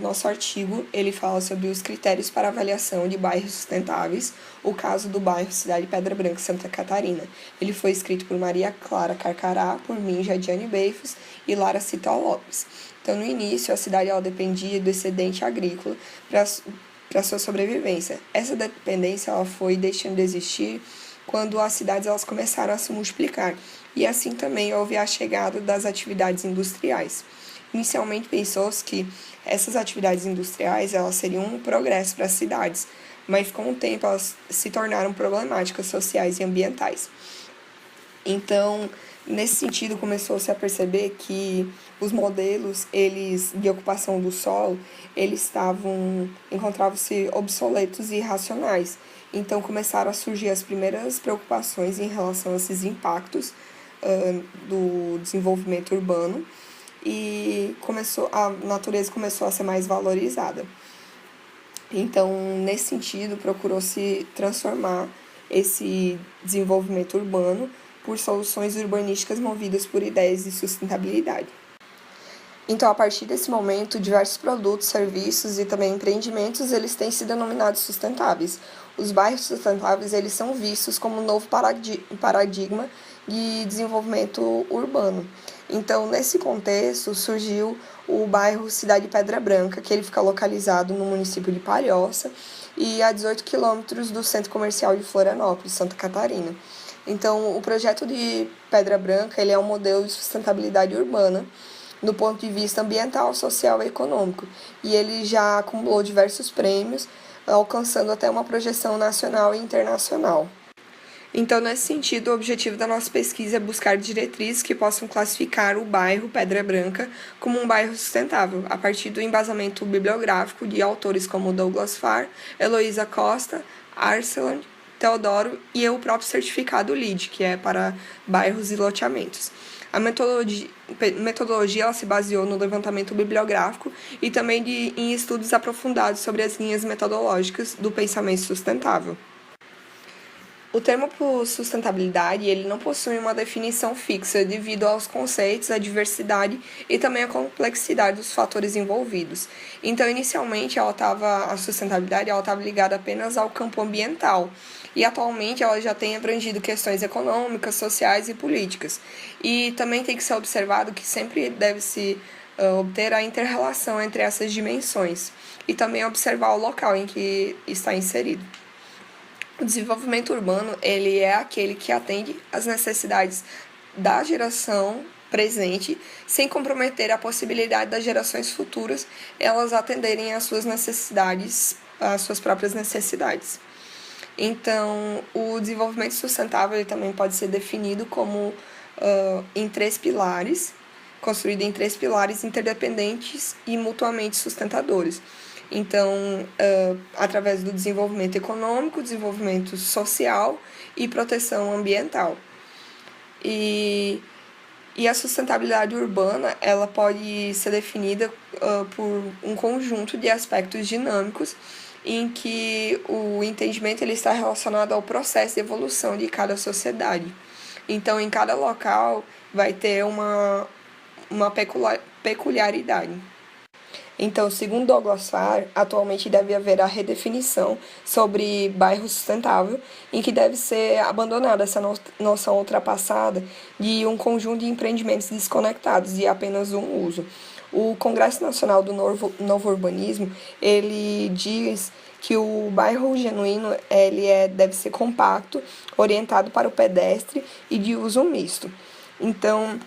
nosso artigo, ele fala sobre os critérios para avaliação de bairros sustentáveis, o caso do bairro Cidade Pedra Branca, Santa Catarina. Ele foi escrito por Maria Clara Carcará, por mim, Jadiane Beifos e Lara Cital Lopes. Então, no início, a cidade ela dependia do excedente agrícola para sua sobrevivência. Essa dependência ela foi deixando de existir quando as cidades elas começaram a se multiplicar, e assim também houve a chegada das atividades industriais. Inicialmente pensou-se que essas atividades industriais elas seriam um progresso para as cidades, mas com o tempo elas se tornaram problemáticas sociais e ambientais. Então, nesse sentido, começou-se a perceber que os modelos de ocupação do solo encontravam-se obsoletos e irracionais. Então, começaram a surgir as primeiras preocupações em relação a esses impactos do desenvolvimento urbano, e a natureza começou a ser mais valorizada. Então, nesse sentido, procurou-se transformar esse desenvolvimento urbano por soluções urbanísticas movidas por ideias de sustentabilidade. Então, a partir desse momento, diversos produtos, serviços e também empreendimentos, eles têm sido denominados sustentáveis. Os bairros sustentáveis, eles são vistos como um novo paradigma de desenvolvimento urbano. Então, nesse contexto, surgiu o bairro Cidade Pedra Branca, que ele fica localizado no município de Palhoça e a 18 quilômetros do Centro Comercial de Florianópolis, Santa Catarina. Então, o projeto de Pedra Branca ele é um modelo de sustentabilidade urbana do ponto de vista ambiental, social e econômico, e ele já acumulou diversos prêmios, alcançando até uma projeção nacional e internacional. Então, nesse sentido, o objetivo da nossa pesquisa é buscar diretrizes que possam classificar o bairro Pedra Branca como um bairro sustentável, a partir do embasamento bibliográfico de autores como Douglas Farr, Heloísa Costa, Arceland, Teodoro e o próprio certificado LEED, que é para bairros e loteamentos. A metodologia ela se baseou no levantamento bibliográfico e também em estudos aprofundados sobre as linhas metodológicas do pensamento sustentável. O termo por sustentabilidade ele não possui uma definição fixa devido aos conceitos, à diversidade e também à complexidade dos fatores envolvidos. Então, inicialmente, a sustentabilidade estava ligada apenas ao campo ambiental, e atualmente ela já tem abrangido questões econômicas, sociais e políticas. E também tem que ser observado que sempre deve-se obter a inter-relação entre essas dimensões e também observar o local em que está inserido. O desenvolvimento urbano ele é aquele que atende às necessidades da geração presente, sem comprometer a possibilidade das gerações futuras elas atenderem às suas necessidades, às suas próprias necessidades. Então, o desenvolvimento sustentável ele também pode ser definido como em três pilares, construído em três pilares interdependentes e mutuamente sustentadores. Então, através do desenvolvimento econômico, desenvolvimento social e proteção ambiental. E a sustentabilidade urbana ela pode ser definida por um conjunto de aspectos dinâmicos em que o entendimento ele está relacionado ao processo de evolução de cada sociedade. Então, em cada local vai ter uma peculiaridade. Então, segundo Douglas Farr, atualmente deve haver a redefinição sobre bairro sustentável, em que deve ser abandonada essa noção ultrapassada de um conjunto de empreendimentos desconectados de apenas um uso. O Congresso Nacional do Novo Urbanismo, ele diz que o bairro genuíno deve ser compacto, orientado para o pedestre e de uso misto. Então,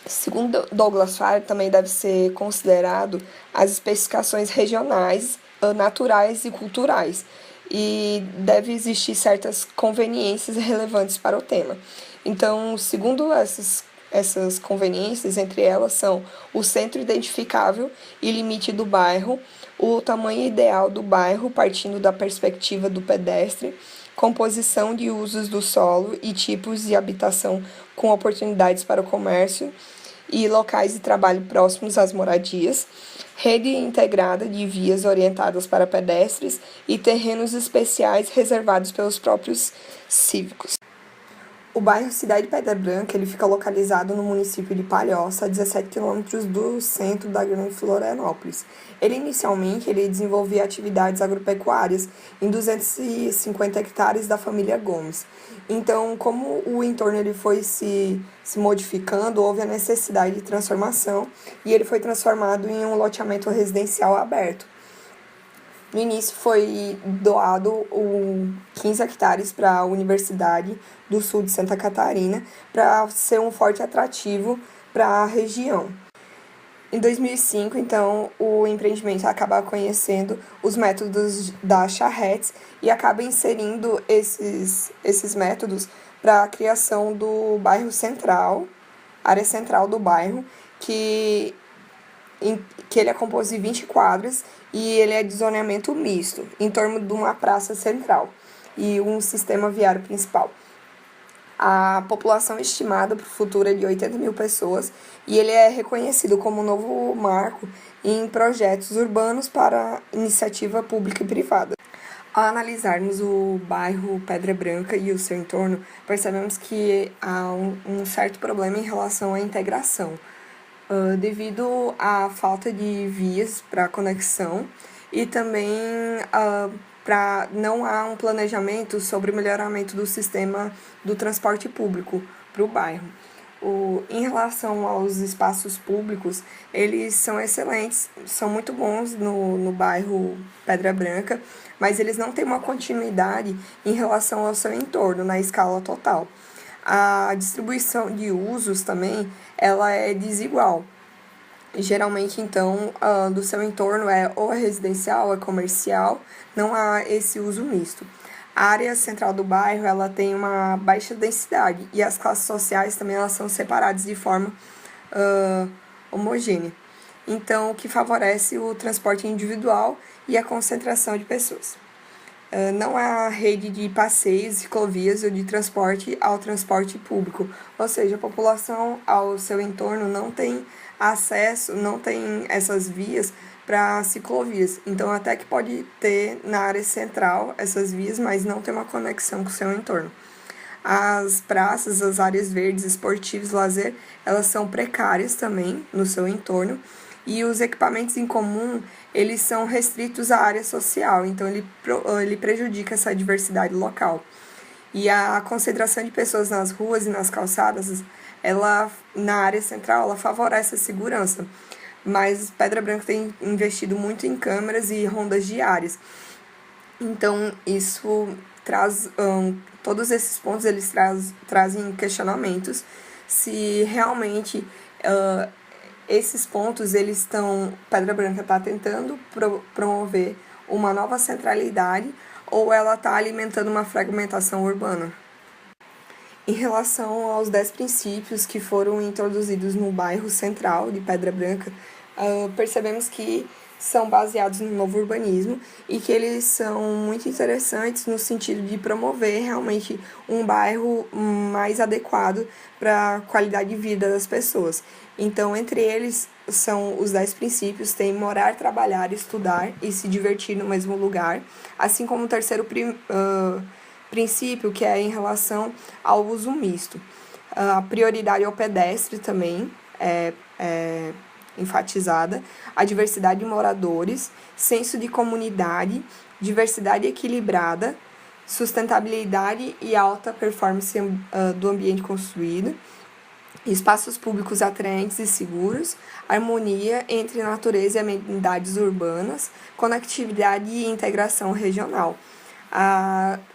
segundo Douglas Farr, também deve ser considerado as especificações regionais, naturais e culturais, e deve existir certas conveniências relevantes para o tema. Então, segundo essas conveniências, entre elas são o centro identificável e limite do bairro, o tamanho ideal do bairro partindo da perspectiva do pedestre, composição de usos do solo e tipos de habitação com oportunidades para o comércio e locais de trabalho próximos às moradias, rede integrada de vias orientadas para pedestres e terrenos especiais reservados pelos próprios cívicos. O bairro Cidade Pedra Branca ele fica localizado no município de Palhoça, a 17 quilômetros do centro da Grande Florianópolis. Ele desenvolvia atividades agropecuárias em 250 hectares da família Gomes. Então, como o entorno ele foi se modificando, houve a necessidade de transformação e ele foi transformado em um loteamento residencial aberto. No início foi doado 15 hectares para a Universidade do Sul de Santa Catarina para ser um forte atrativo para a região. Em 2005, então, o empreendimento acaba conhecendo os métodos da charretes e acaba inserindo esses métodos para a criação do bairro central, área central do bairro, que ele é composto de 20 quadras e ele é de zoneamento misto, em torno de uma praça central e um sistema viário principal. A população estimada para o futuro é de 80 mil pessoas e ele é reconhecido como um novo marco em projetos urbanos para iniciativa pública e privada. Ao analisarmos o bairro Pedra Branca e o seu entorno, percebemos que há um certo problema em relação à integração, devido à falta de vias para conexão e também não há um planejamento sobre o melhoramento do sistema do transporte público para o bairro. Em relação aos espaços públicos, eles são excelentes, são muito bons no bairro Pedra Branca, mas eles não têm uma continuidade em relação ao seu entorno, na escala total. A distribuição de usos também, ela é desigual. Geralmente, então, do seu entorno é ou é residencial ou é comercial, não há esse uso misto. A área central do bairro, ela tem uma baixa densidade e as classes sociais também elas são separadas de forma homogênea. Então, o que favorece o transporte individual e a concentração de pessoas. Não há rede de passeios, ciclovias ou de transporte ao transporte público, ou seja, a população ao seu entorno não tem acesso, não tem essas vias para ciclovias. Então, até que pode ter na área central essas vias, mas não tem uma conexão com o seu entorno. As praças, as áreas verdes, esportivas, lazer, elas são precárias também no seu entorno. E os equipamentos em comum, eles são restritos à área social, então ele prejudica essa diversidade local. E a concentração de pessoas nas ruas e nas calçadas, ela, na área central, ela favorece a segurança. Mas Pedra Branca tem investido muito em câmeras e rondas diárias. Então, isso traz, todos esses pontos, eles trazem questionamentos se realmente esses pontos, Pedra Branca está tentando promover uma nova centralidade ou ela está alimentando uma fragmentação urbana. Em relação aos 10 princípios que foram introduzidos no bairro central de Pedra Branca, percebemos que são baseados no novo urbanismo e que eles são muito interessantes no sentido de promover realmente um bairro mais adequado para a qualidade de vida das pessoas. Então, entre eles são os 10 princípios, tem morar, trabalhar, estudar e se divertir no mesmo lugar, assim como o terceiro princípio, que é em relação ao uso misto. A prioridade ao pedestre também é enfatizada, a diversidade de moradores, senso de comunidade, diversidade equilibrada, sustentabilidade e alta performance do ambiente construído, espaços públicos atraentes e seguros, harmonia entre natureza e amenidades urbanas, conectividade e integração regional.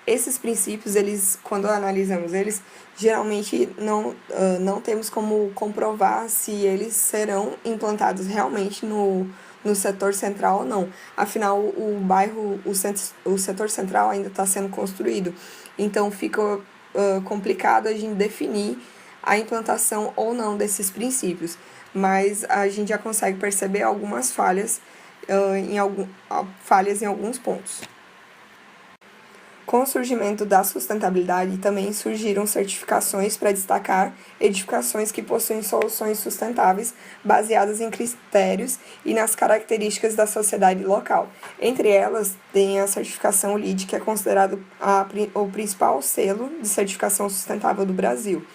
Esses princípios, quando analisamos eles, geralmente não temos como comprovar se eles serão implantados realmente no setor central ou não. Afinal, o setor central ainda está sendo construído, então fica complicado a gente definir a implantação ou não desses princípios, mas a gente já consegue perceber algumas falhas em alguns pontos. Com o surgimento da sustentabilidade, também surgiram certificações para destacar edificações que possuem soluções sustentáveis baseadas em critérios e nas características da sociedade local. Entre elas, tem a certificação LEED, que é considerado o principal selo de certificação sustentável do Brasil.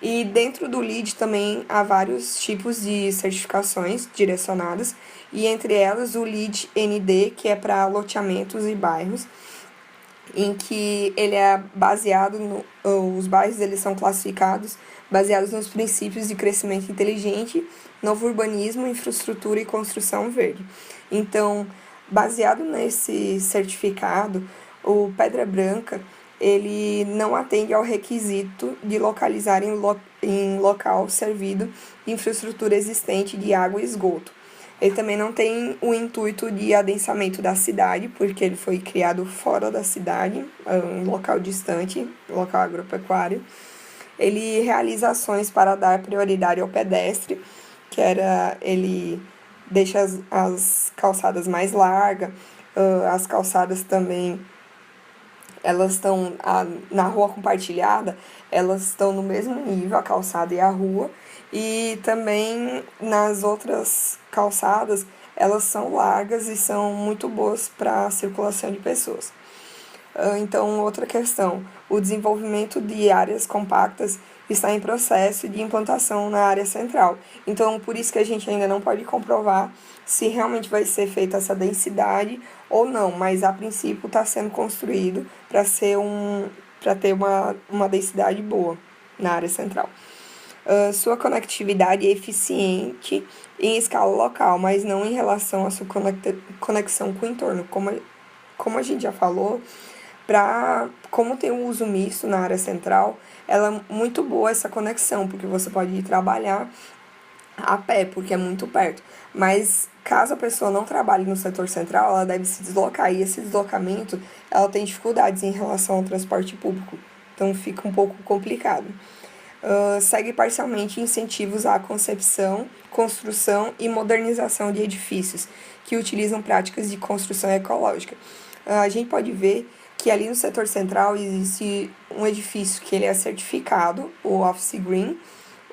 E dentro do LEED também há vários tipos de certificações direcionadas, e entre elas o LEED ND, que é para loteamentos e bairros, em que ele é baseado os bairros eles são classificados baseados nos princípios de crescimento inteligente, novo urbanismo, infraestrutura e construção verde. Então, baseado nesse certificado, o Pedra Branca ele não atende ao requisito de localizar em local servido de infraestrutura existente de água e esgoto. Ele também não tem o intuito de adensamento da cidade, porque ele foi criado fora da cidade, em local distante, local agropecuário. Ele realiza ações para dar prioridade ao pedestre, ele deixa as calçadas mais largas, as calçadas também, elas estão na rua compartilhada, elas estão no mesmo nível, a calçada e a rua, e também nas outras calçadas, elas são largas e são muito boas para a circulação de pessoas. Então, outra questão, o desenvolvimento de áreas compactas está em processo de implantação na área central. Então, por isso que a gente ainda não pode comprovar se realmente vai ser feita essa densidade ou não, mas a princípio está sendo construído para ter uma densidade boa na área central. Sua conectividade é eficiente em escala local, mas não em relação à sua conexão com o entorno. Como a gente já falou, como tem um uso misto na área central, ela é muito boa essa conexão, porque você pode ir trabalhar a pé, porque é muito perto. Mas caso a pessoa não trabalhe no setor central, ela deve se deslocar, e esse deslocamento, ela tem dificuldades em relação ao transporte público, então fica um pouco complicado. Segue parcialmente incentivos à concepção, construção e modernização de edifícios que utilizam práticas de construção ecológica. A gente pode ver que ali no setor central existe um edifício que ele é certificado, o Office Green,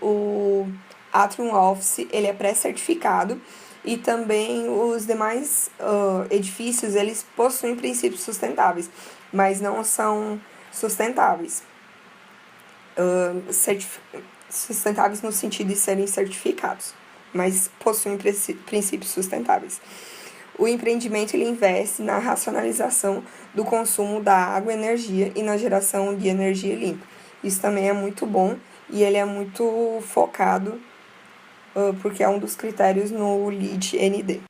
o Atrium Office ele é pré-certificado, e também os demais edifícios eles possuem princípios sustentáveis, mas não são sustentáveis. Sustentáveis no sentido de serem certificados, mas possuem princípios sustentáveis. O empreendimento ele investe na racionalização do consumo da água e energia e na geração de energia limpa. Isso também é muito bom e ele é muito focado porque é um dos critérios no LEED ND.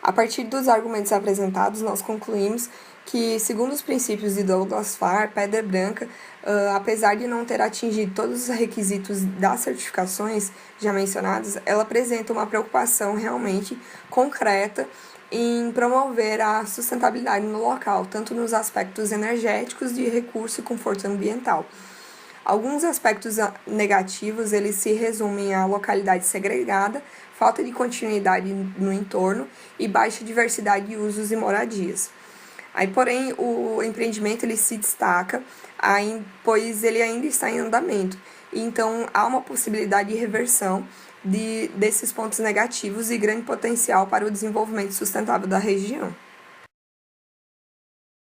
A partir dos argumentos apresentados, nós concluímos que, segundo os princípios de Douglas Farr, Pedra Branca, apesar de não ter atingido todos os requisitos das certificações já mencionadas, ela apresenta uma preocupação realmente concreta em promover a sustentabilidade no local, tanto nos aspectos energéticos, de recurso e conforto ambiental. Alguns aspectos negativos eles se resumem à localidade segregada, falta de continuidade no entorno e baixa diversidade de usos e moradias. Porém, o empreendimento ele se destaca, pois ele ainda está em andamento. Então, há uma possibilidade de reversão desses pontos negativos e grande potencial para o desenvolvimento sustentável da região.